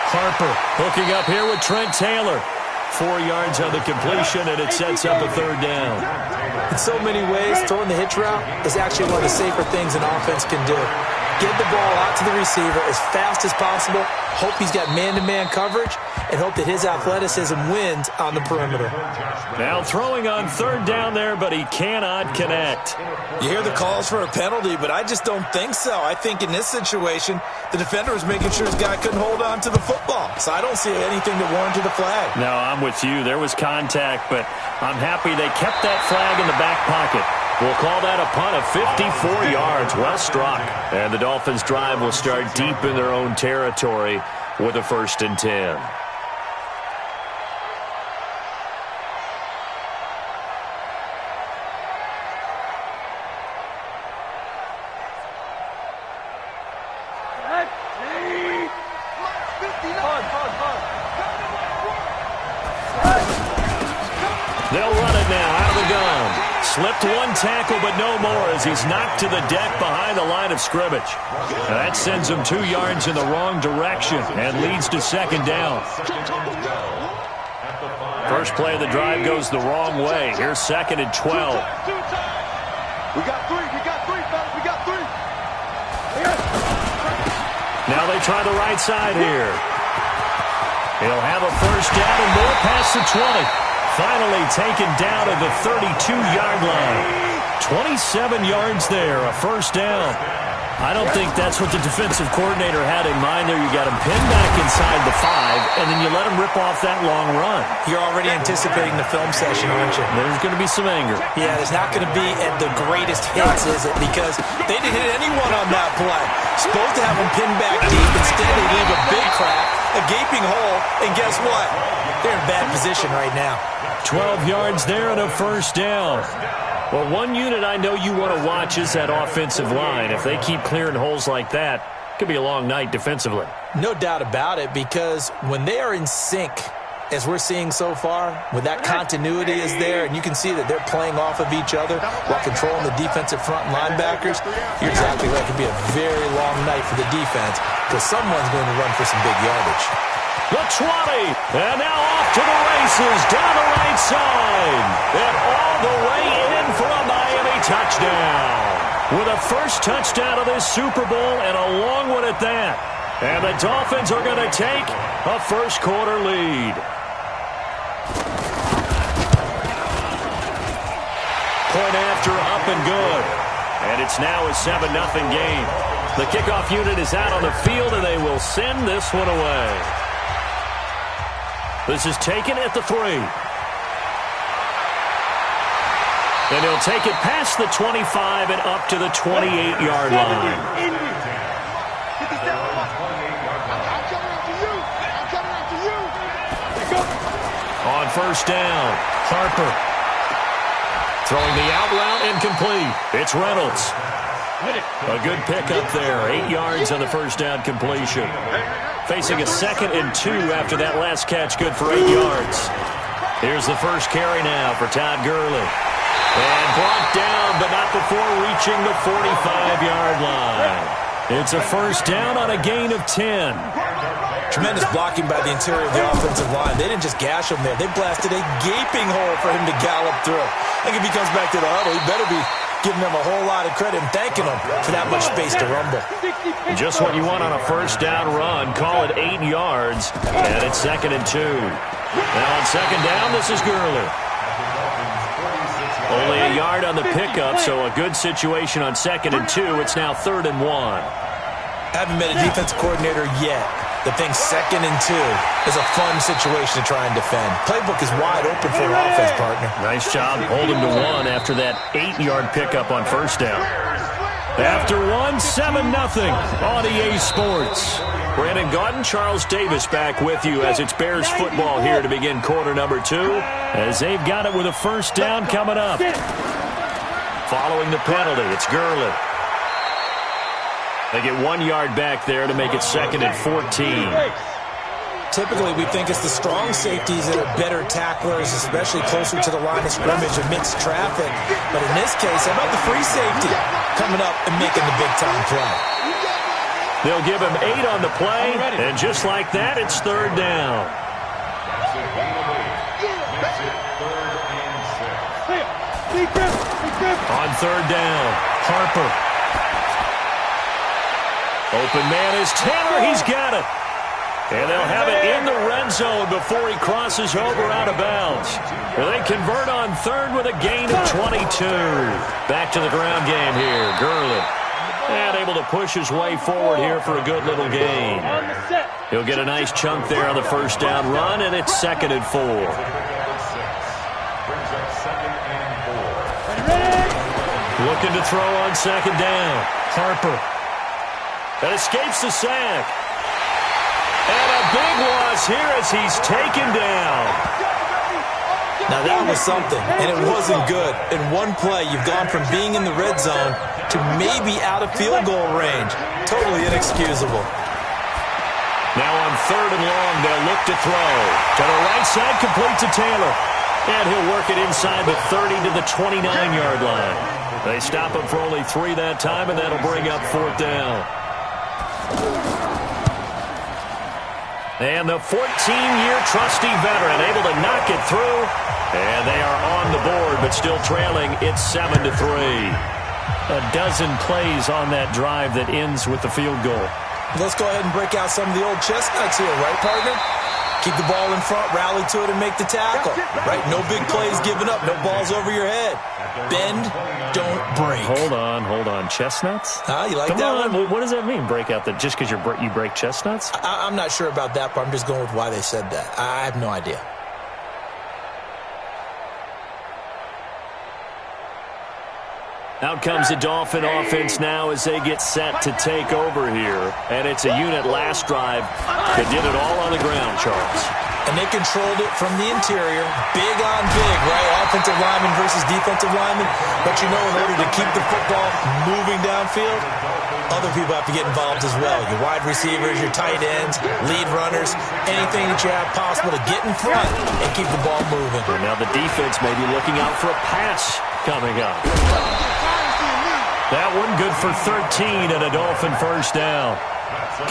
Harper hooking up here with Trent Taylor. 4 yards on the completion, and it sets up a third down. In so many ways, throwing the hitch route is actually one of the safer things an offense can do. Get the ball out to the receiver as fast as possible, hope he's got man-to-man coverage, and hope that his athleticism wins on the perimeter. Now throwing on third down there, but he cannot connect. You hear the calls for a penalty, but I just don't think so. I think in this situation, the defender was making sure his guy couldn't hold on to the football. So I don't see anything that warranted a flag. No, I'm with you. There was contact, but I'm happy they kept that flag in the back pocket. We'll call that a punt of 54 yards. Well struck. And the Dolphins' drive will start deep in their own territory with a 1st and 10. They'll run it now out of the gun. Slipped one tackle, but no more as he's knocked to the deck behind the line of scrimmage. That sends him 2 yards in the wrong direction and leads to 2nd down. First play of the drive goes the wrong way. Here's 2nd and 12. We got three, fellas. We got 3. Now they try the right side here. He'll have a 1st down and more past the 20. Finally taken down at the 32-yard line. 27 yards there, a 1st down. I don't think that's what the defensive coordinator had in mind there. You got him pinned back inside the 5, and then you let him rip off that long run. You're already anticipating the film session, aren't you? There's going to be some anger. Yeah, there's not going to be at the greatest hits, is it? Because they didn't hit anyone on that play. Supposed to have him pinned back deep. Instead, they leave a big crack, a gaping hole, and guess what? They're in bad position right now. 12 yards there and a 1st down. Well, one unit I know you want to watch is that offensive line. If they keep clearing holes like that, it could be a long night defensively. No doubt about it, because when they are in sync, as we're seeing so far, when that continuity is there, and you can see that they're playing off of each other while controlling the defensive front linebackers, you're exactly right. It could be a very long night for the defense because someone's going to run for some big yardage. The 20, and now off to the races, down the right side, and all the way in for a Miami touchdown. With a first touchdown of this Super Bowl, and a long one at that. And the Dolphins are going to take a first quarter lead. Point after, up and good. And it's now a 7-0 game. The kickoff unit is out on the field, and they will send this one away. This is taken at the 3. And he'll take it past the 25 and up to the 28-yard line. On 1st down, Harper. Throwing the out route incomplete. It's Reynolds. A good pickup there. 8 yards on the 1st down completion. Facing a 2nd and 2 after that last catch, good for 8 yards. Here's the first carry now for Todd Gurley. And brought down, but not before reaching the 45-yard line. It's a 1st down on a gain of 10. Tremendous blocking by the interior of the offensive line. They didn't just gash him there. They blasted a gaping hole for him to gallop through. I think if he comes back to the huddle, he better be giving them a whole lot of credit and thanking them for that much space to rumble. Just what you want on a 1st down run. Call it 8 yards, and it's 2nd and 2. Now on 2nd down, this is Gurley. Only a yard on the pickup, so a good situation on 2nd and 2. It's now 3rd and 1. Haven't met a defensive coordinator yet that thinks 2nd and 2 is a fun situation to try and defend. Playbook is wide open for an offense, partner. Nice job holding to 1 after that 8-yard pickup on 1st down. After 1, 7-0 on EA Sports. Brandon Gaudin, Charles Davis back with you as it's Bears football here to begin quarter number 2, as they've got it with a 1st down coming up. Following the penalty, it's Gurley. They get 1 yard back there to make it 2nd and 14. Typically, we think it's the strong safeties that are better tacklers, especially closer to the line of scrimmage amidst traffic. But in this case, how about the free safety coming up and making the big-time play? They'll give him 8 on the play, and just like that, it's third down. On third down, Harper. Open man is Taylor. He's got it. And they'll have it in the red zone before he crosses over out of bounds. Well, they convert on third with a gain of 22. Back to the ground game here. Gurley. And able to push his way forward here for a good little gain. He'll get a nice chunk there on the first down run, and it's 2nd and 4. Looking to throw on 2nd down. Harper. That escapes the sack. And a big loss here as he's taken down. Now that was something, and it wasn't good. In one play, you've gone from being in the red zone to maybe out of field goal range. Totally inexcusable. Now on 3rd and long, they'll look to throw. To the right side, complete to Taylor. And he'll work it inside the 30 to the 29-yard line. They stop him for only 3 that time, and that'll bring up 4th down. And the 14-year trusty veteran able to knock it through. And they are on the board, but still trailing. It's 7-3. A dozen plays on that drive that ends with the field goal. Let's go ahead and break out some of the old chestnuts here, right, partner? Keep the ball in front, rally to it, and make the tackle. Right? No big plays given up, no balls over your head. Bend, don't break. Hold on. Chestnuts? You like Come that on. one? What does that mean, break out that just because you break chestnuts? I'm not sure about that, but I'm just going with why they said that. I have no idea. Out comes the Dolphin offense now as they get set to take over here. And it's a unit last drive that did it all on the ground, Charles. And they controlled it from the interior. Big on big, right? Offensive lineman versus defensive lineman. But you know, in order to keep the football moving downfield, other people have to get involved as well. Your wide receivers, your tight ends, lead runners, anything that you have possible to get in front and keep the ball moving. And now the defense may be looking out for a pass coming up. That one good for 13 and a Dolphin first down.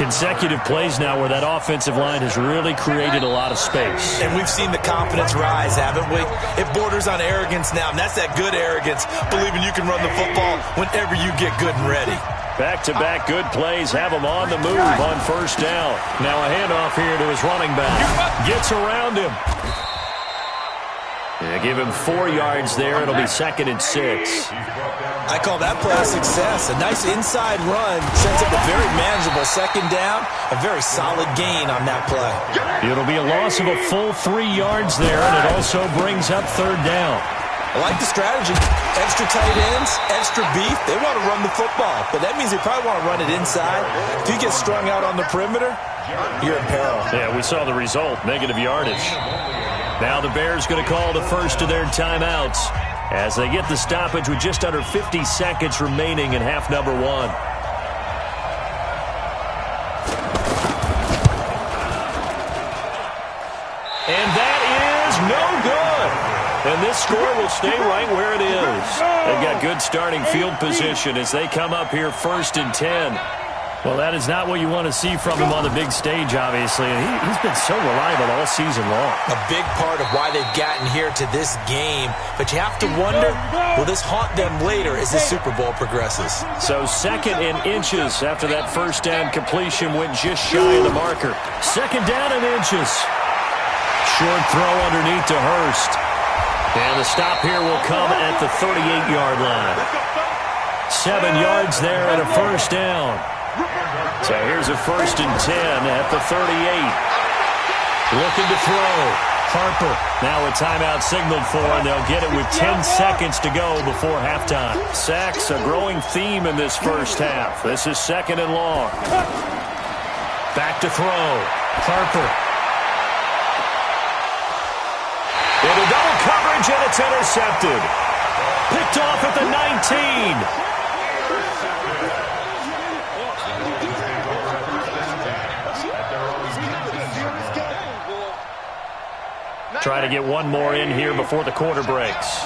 Consecutive plays now where that offensive line has really created a lot of space. And we've seen the confidence rise, haven't we? It borders on arrogance now, and that's that good arrogance, believing you can run the football whenever you get good and ready. Back-to-back good plays have him on the move on first down. Now a handoff here to his running back. Gets around him. Yeah, give him 4 yards there. It'll be 2nd and 6. I call that play a success. A nice inside run sets up a very manageable 2nd down. A very solid gain on that play. It'll be a loss of a full 3 yards there, and it also brings up 3rd down. I like the strategy. Extra tight ends, extra beef. They want to run the football, but that means they probably want to run it inside. If you get strung out on the perimeter, you're in peril. Yeah, we saw the result, negative yardage. Now the Bears going to call the first of their timeouts as they get the stoppage with just under 50 seconds remaining in half number 1. And that is no good. And this score will stay right where it is. They've got good starting field position as they come up here 1st and 10. Well, that is not what you want to see from him on the big stage, obviously. And he's been so reliable all season long. A big part of why they've gotten here to this game. But you have to wonder, will this haunt them later as the Super Bowl progresses? So 2nd and inches after that first down completion went just shy of the marker. 2nd down and inches. Short throw underneath to Hurst. And the stop here will come at the 38-yard line. 7 yards there and a first down. So here's a 1st and 10 at the 38. Looking to throw. Harper. Now a timeout signaled for, and they'll get it with 10 seconds to go before halftime. Sacks, a growing theme in this first half. This is 2nd and long. Back to throw. Harper. Into double coverage, and it's intercepted. Picked off at the 19. Try to get one more in here before the quarter breaks.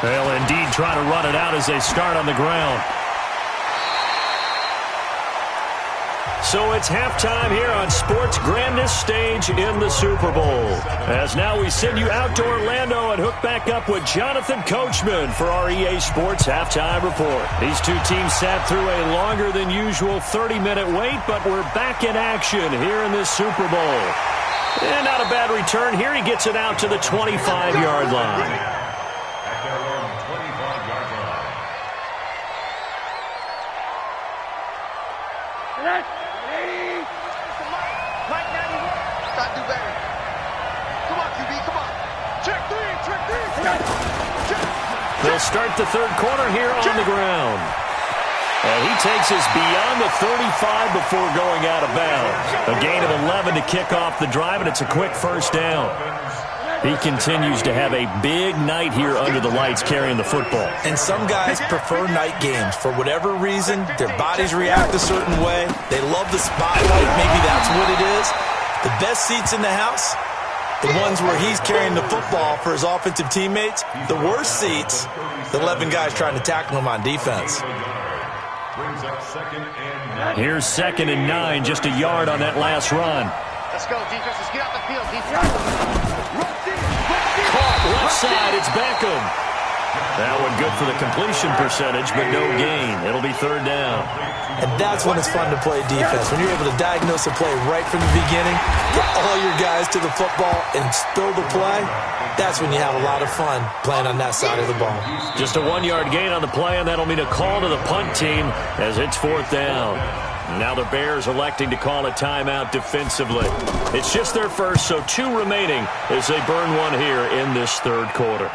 They'll indeed try to run it out as they start on the ground. So it's halftime here on sports' grandest stage in the Super Bowl. As now we send you out to Orlando and hook back up with Jonathan Coachman for our EA Sports Halftime Report. These two teams sat through a longer than usual 30-minute wait, but we're back in action here in this Super Bowl. And not a bad return here. He gets it out to the 25-yard line. They'll start the third quarter here on the ground. And he takes us beyond the 35 before going out of bounds. A gain of 11 to kick off the drive, and it's a quick first down. He continues to have a big night here under the lights carrying the football. And some guys prefer night games. For whatever reason, their bodies react a certain way. They love the spotlight. Maybe that's what it is. The best seats in the house, the ones where he's carrying the football for his offensive teammates. The worst seats, the 11 guys trying to tackle him on defense. Here's 2nd and 9, just a yard on that last run. Let's go, defense. Let's get out the field, defense. Caught left side, it's Beckham. That one good for the completion percentage, but no gain. It'll be third down. And that's when it's fun to play defense. When you're able to diagnose a play right from the beginning, get all your guys to the football and spill the play, that's when you have a lot of fun playing on that side of the ball. Just a 1-yard gain on the play, and that'll mean a call to the punt team as it's fourth down. Now the Bears electing to call a timeout defensively. It's just their first, so 2 remaining as they burn one here in this third quarter.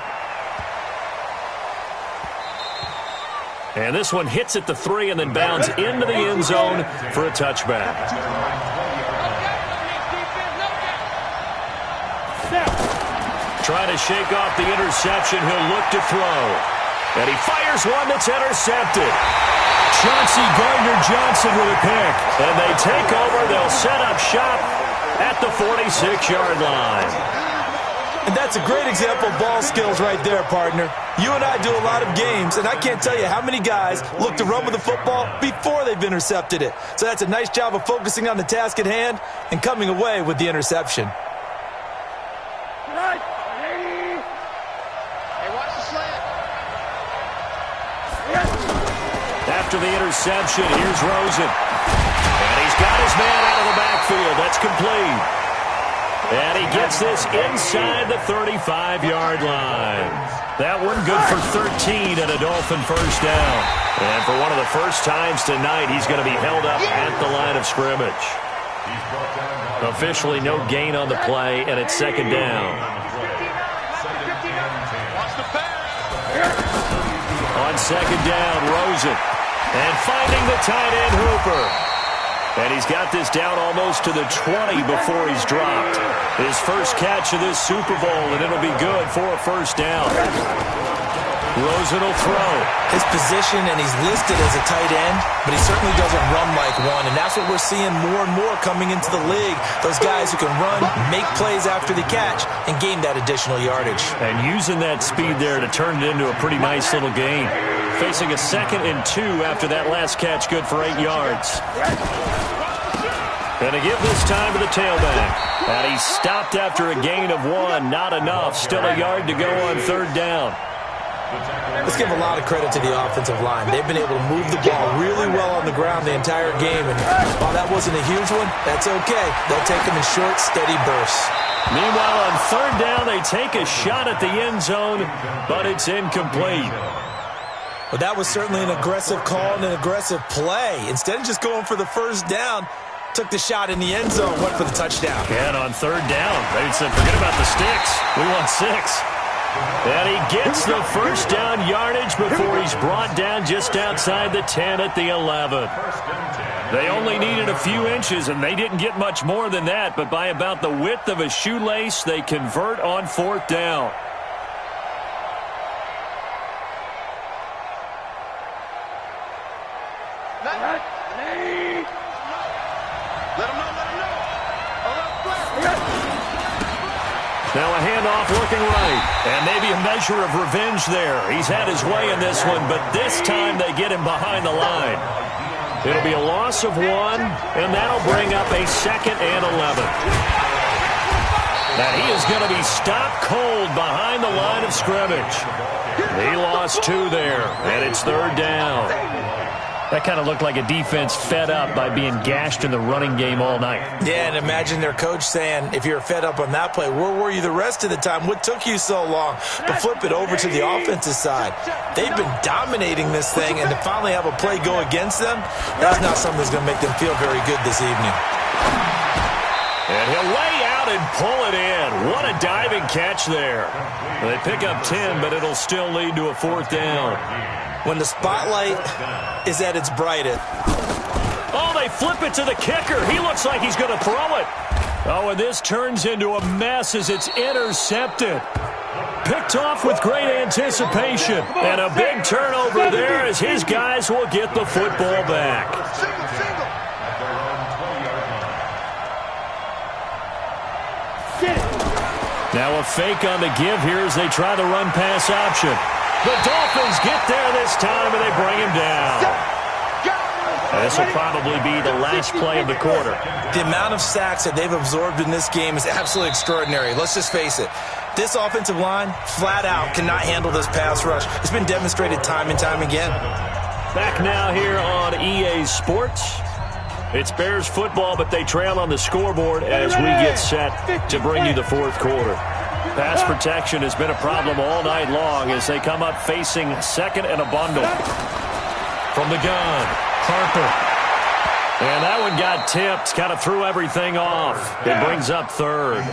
And this one hits at the 3 and then bounds into the end zone for a touchback. Trying to shake off the interception, he'll look to throw. And he fires one that's intercepted. Chauncey Gardner-Johnson with a pick. And they take over. They'll set up shop at the 46-yard line. And that's a great example of ball skills right there, partner. You and I do a lot of games, and I can't tell you how many guys look to run with the football before they've intercepted it. So that's a nice job of focusing on the task at hand and coming away with the interception. After the interception, here's Rosen. And he's got his man out of the backfield. That's complete. And he gets this inside the 35-yard line. That one good for 13 and a Dolphin first down. And for one of the first times tonight, he's going to be held up at the line of scrimmage. Officially no gain on the play, and it's second down. On second down, Rosen. And finding the tight end, Hooper. And he's got this down almost to the 20 before he's dropped. His first catch of this Super Bowl, and it'll be good for a first down. Rosen will throw. His position, and he's listed as a tight end, but he certainly doesn't run like one, and that's what we're seeing more and more coming into the league. Those guys who can run, make plays after the catch, and gain that additional yardage. And using that speed there to turn it into a pretty nice little gain. Facing a 2nd and 2 after that last catch, good for 8 yards. Going to give this time to the tailback. And he stopped after a gain of 1. Not enough. Still a yard to go on third down. Let's give a lot of credit to the offensive line. They've been able to move the ball really well on the ground the entire game. And while that wasn't a huge one, that's okay. They'll take them in short, steady bursts. Meanwhile, on third down, they take a shot at the end zone, but it's incomplete. Well, that was certainly an aggressive call and an aggressive play. Instead of just going for the first down, took the shot in the end zone, went for the touchdown. And on third down, they said, forget about the sticks. We want 6. And he gets the first down yardage before he's brought down just outside the 10 at the 11. They only needed a few inches, and they didn't get much more than that, but by about the width of a shoelace, they convert on fourth down. Now a handoff looking right. And maybe a measure of revenge there. He's had his way in this one, but this time they get him behind the line. It'll be a loss of 1, and that'll bring up a 2nd and 11. And he is going to be stopped cold behind the line of scrimmage. He lost 2 there, and it's 3rd down. That kind of looked like a defense fed up by being gashed in the running game all night. Yeah, and imagine their coach saying, if you're fed up on that play, where were you the rest of the time? What took you so long? But flip it over to the offensive side. They've been dominating this thing, and to finally have a play go against them, that's not something that's going to make them feel very good this evening. And he'll lay out and pull it in. What a diving catch there. They pick up 10, but it'll still lead to a 4th down. When the spotlight is at its brightest. Oh, they flip it to the kicker. He looks like he's going to throw it. Oh, and this turns into a mess as it's intercepted. Picked off with great anticipation. And a big turnover there as his guys will get the football back. Now a fake on the give here as they try the run-pass option. The Dolphins get there this time, and they bring him down. And this will probably be the last play of the quarter. The amount of sacks that they've absorbed in this game is absolutely extraordinary. Let's just face it. This offensive line, flat out, cannot handle this pass rush. It's been demonstrated time and time again. Back now here on EA Sports. It's Bears football, but they trail on the scoreboard as we get set to bring you the 4th quarter. Pass protection has been a problem all night long as they come up facing 2nd and a bundle. From the gun, Harper. And that one got tipped, kind of threw everything off. It brings up 3rd.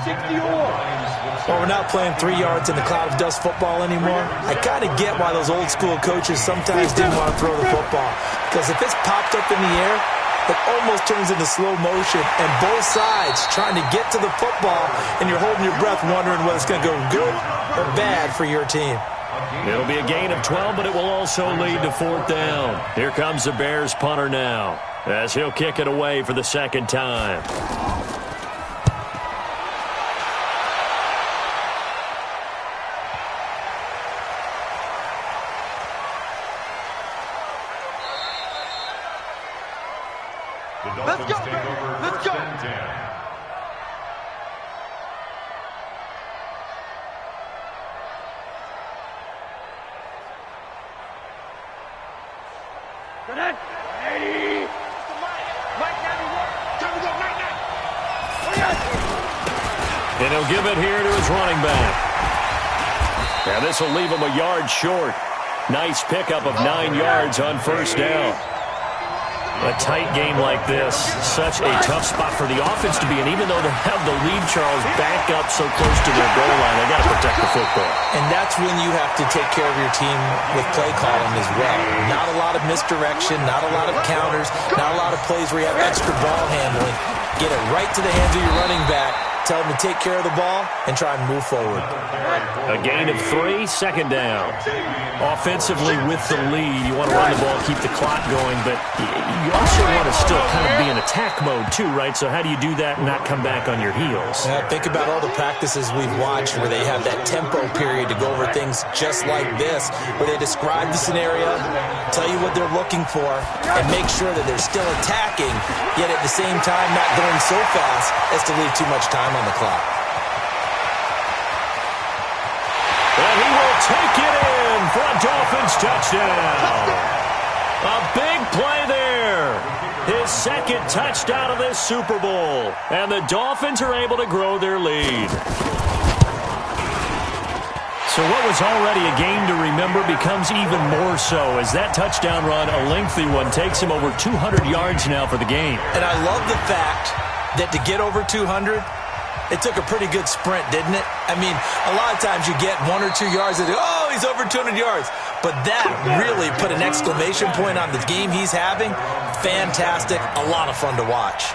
Well, we're not playing 3 yards in the cloud of dust football anymore. I kind of get why those old school coaches sometimes didn't want to throw the football. Because if it's popped up in the air, it almost turns into slow motion, and both sides trying to get to the football, and you're holding your breath wondering whether it's going to go good or bad for your team. It'll be a gain of 12, but it will also lead to 4th down. Here comes the Bears punter now as he'll kick it away for the 2nd time. Let's go, baby. Let's go. Good in. 80. And he'll give it here to his running back. And this will leave him a yard short. Nice pickup of 9 yards on 1st down. A tight game like this, such a tough spot for the offense to be in. Even though they have the lead, Charles, back up so close to their goal line, they got to protect the football. And that's when you have to take care of your team with play calling as well. Not a lot of misdirection, not a lot of counters, not a lot of plays where you have extra ball handling. Get it right to the hands of your running back. Tell them to take care of the ball and try and move forward. A gain of 3, 2nd down. Offensively with the lead, you want to run the ball, keep the clock going, but you also want to still kind of be in attack mode too, right? So how do you do that and not come back on your heels? Yeah, think about all the practices we've watched where they have that tempo period to go over things just like this, where they describe the scenario, tell you what they're looking for, and make sure that they're still attacking, yet at the same time not going so fast as to leave too much time on the clock. And he will take it in for a Dolphins touchdown. A big play there. His 2nd touchdown of this Super Bowl. And the Dolphins are able to grow their lead. So what was already a game to remember becomes even more so as that touchdown run, a lengthy one, takes him over 200 yards now for the game. And I love the fact that to get over 200, it took a pretty good sprint, didn't it? I mean, a lot of times you get 1 or 2 yards and oh, he's over 200 yards. But that really put an exclamation point on the game he's having. Fantastic. A lot of fun to watch.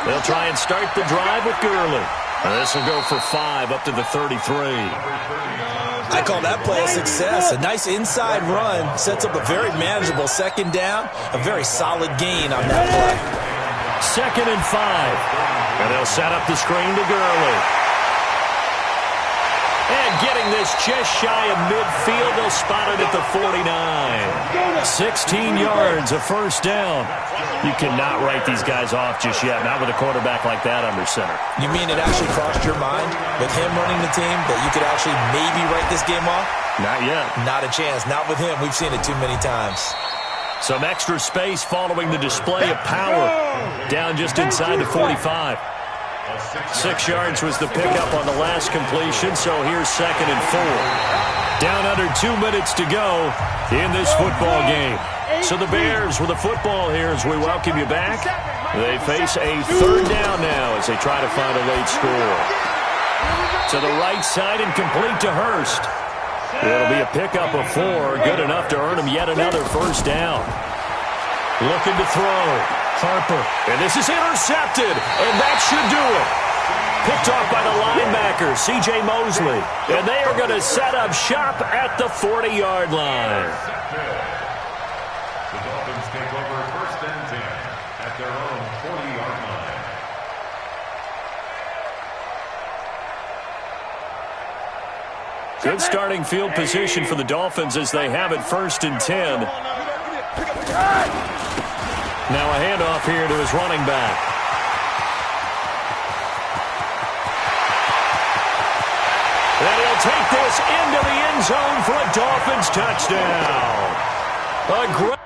They'll try and start the drive with Gurley. And this will go for 5 up to the 33. I call that play a success. A nice inside run sets up a very manageable 2nd down. A very solid gain on that play. 2nd and 5. And they'll set up the screen to Gurley. And getting this just shy of midfield, they'll spot it at the 49. 16 yards, a first down. You cannot write these guys off just yet, not with a quarterback like that under center. You mean it actually crossed your mind with him running the team that you could actually maybe write this game off? Not yet. Not a chance. Not with him. We've seen it too many times. Some extra space following the display of power. Down just inside the 45. 6 yards was the pickup on the last completion, so here's 2nd and 4. Down under 2 minutes to go in this football game. So the Bears with the football here as we welcome you back. They face a 3rd down now as they try to find a late score. To the right side and complete to Hurst. It'll be a pickup of 4, good enough to earn him yet another first down. Looking to throw. Harper. And this is intercepted, and that should do it. Picked off by the linebacker, C.J. Mosley. And they are going to set up shop at the 40-yard line. The Dolphins take over 1st and 10 at their own 40-yard line. Good starting field position for the Dolphins as they have it 1st and 10. Now a handoff here to his running back. And he'll take this into the end zone for a Dolphins touchdown. A great